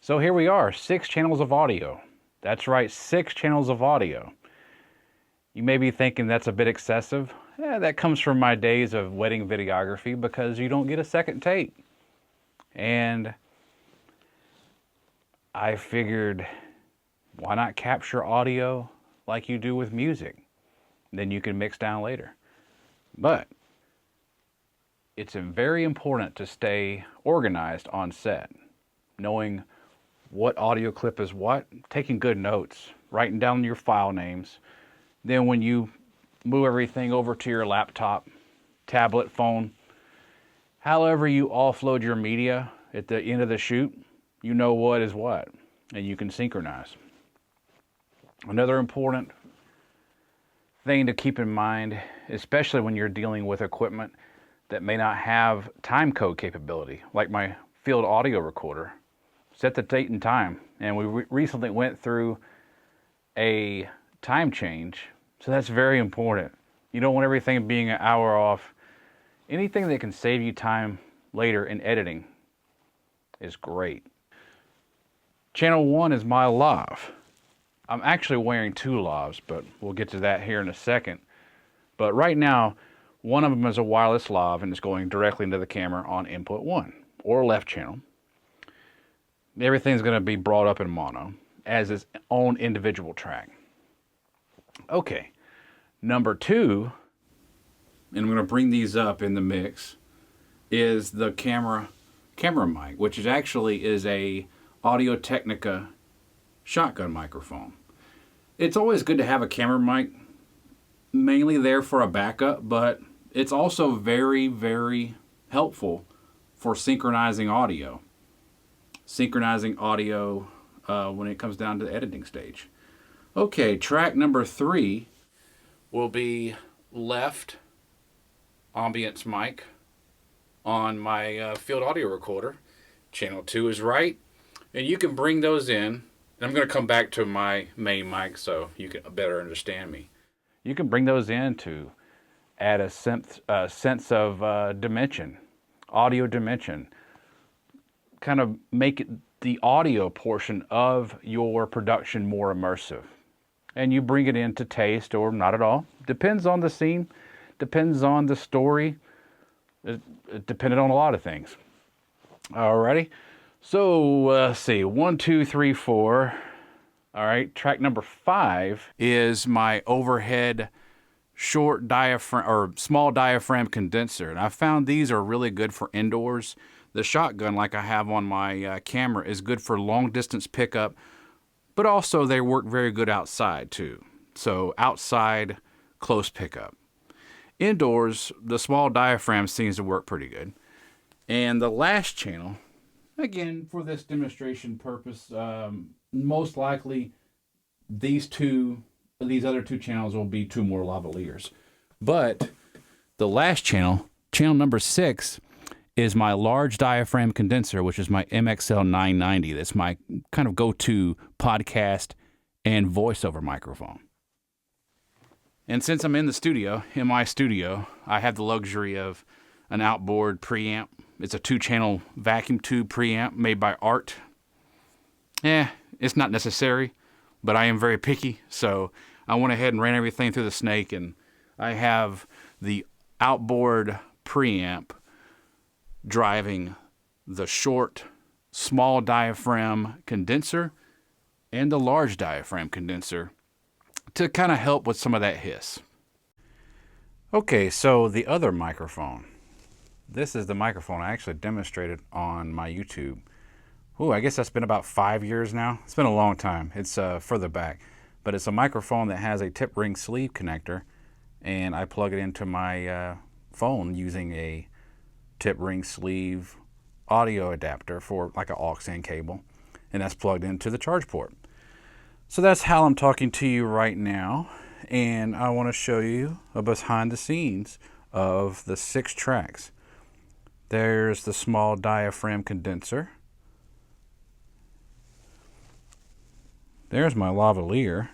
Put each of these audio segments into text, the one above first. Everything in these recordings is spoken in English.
So here we are, 6 channels of audio. That's right, 6 channels of audio. You may be thinking that's a bit excessive. That comes from my days of wedding videography because you don't get a second take. And I figured, why not capture audio like you do with music? Then you can mix down later. But it's very important to stay organized on set, knowing what audio clip is what, taking good notes, writing down your file names. Then when you move everything over to your laptop, tablet, phone, however you offload your media at the end of the shoot, you know what is what, and you can synchronize. Another important thing to keep in mind, especially when you're dealing with equipment that may not have time code capability, like my field audio recorder, set the date and time. And we recently went through a time change, so that's very important. You don't want everything being an hour off. Anything that can save you time later in editing is great. Channel 1 is my lav. I'm actually wearing 2 lavs, but we'll get to that here in a second. But right now, one of them is a wireless lav and it's going directly into the camera on input 1 or left channel. Everything's going to be brought up in mono as its own individual track. Okay, number 2, and I'm going to bring these up in the mix, is the camera mic, which is actually a Audio-Technica shotgun microphone. It's always good to have a camera mic, mainly there for a backup, but it's also very, very helpful for synchronizing audio. When it comes down to the editing stage. Okay, track number 3 will be left ambience mic on my field audio recorder. Channel 2 is right, and you can bring those in. I'm going to come back to my main mic so you can better understand me. You can bring those in to add a sense of dimension, audio dimension, kind of make it the audio portion of your production more immersive. And you bring it into taste or not at all. Depends on the scene, depends on the story, it depended on a lot of things. Alrighty, so let's see, 1, 2, 3, 4. All right, track number 5 is my overhead short diaphragm or small diaphragm condenser. And I found these are really good for indoors. The shotgun, like I have on my camera, is good for long distance pickup, but also they work very good outside too. So outside, close pickup. Indoors, the small diaphragm seems to work pretty good. And the last channel, again, for this demonstration purpose, most likely these other 2 channels will be 2 more lavaliers. But the last channel, channel number 6, is my large diaphragm condenser, which is my MXL 990. That's my kind of go-to podcast and voiceover microphone. And since I'm in my studio, I have the luxury of an outboard preamp. It's a 2-channel vacuum tube preamp made by Art. It's not necessary, but I am very picky, so I went ahead and ran everything through the snake, and I have the outboard preamp driving the short, small diaphragm condenser and the large diaphragm condenser to kind of help with some of that hiss. Okay, so the other microphone. This is the microphone I actually demonstrated on my YouTube. I guess that's been about 5 years now. It's been a long time. It's further back. But it's a microphone that has a tip ring sleeve connector, and I plug it into my phone using a tip ring sleeve audio adapter for like an aux-in cable, and that's plugged into the charge port. So that's how I'm talking to you right now, and I want to show you a behind the scenes of the 6 tracks. There's the small diaphragm condenser. There's my lavalier.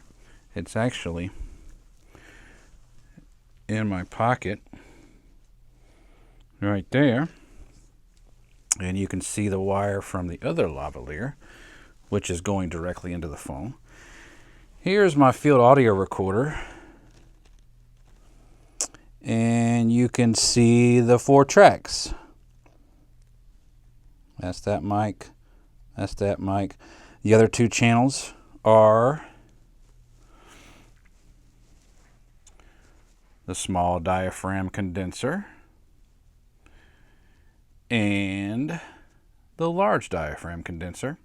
It's actually in my pocket right there. And you can see the wire from the other lavalier which is going directly into the phone. Here's my field audio recorder. And you can see the 4 tracks. That's that mic. That's that mic. The other 2 channels are the small diaphragm condenser and the large diaphragm condenser.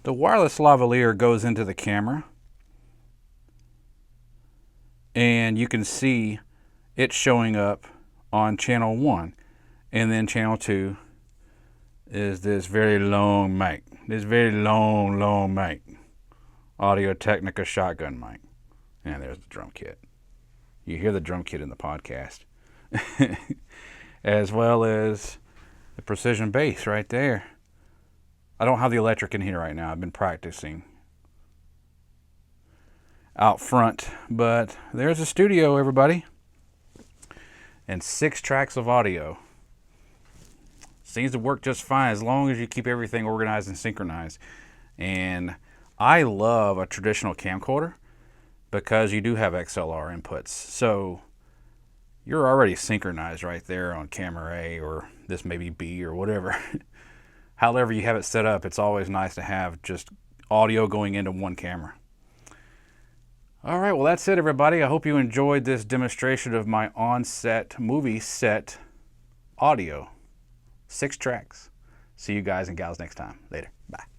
The wireless lavalier goes into the camera, and you can see it showing up on channel 1, and then channel 2 is this very long mic. This very long mic. Audio-Technica shotgun mic. And there's the drum kit. You hear the drum kit in the podcast. As well as the precision bass right there. I don't have the electric in here right now. I've been practicing out front, but there's a studio, everybody, and 6 tracks of audio. Seems to work just fine as long as you keep everything organized and synchronized. And I love a traditional camcorder because you do have XLR inputs, so you're already synchronized right there on camera A, or this may be B or whatever. However you have it set up, it's always nice to have just audio going into one camera. All right, well, that's it, everybody. I hope you enjoyed this demonstration of my on-set movie set audio. 6 tracks. See you guys and gals next time. Later. Bye.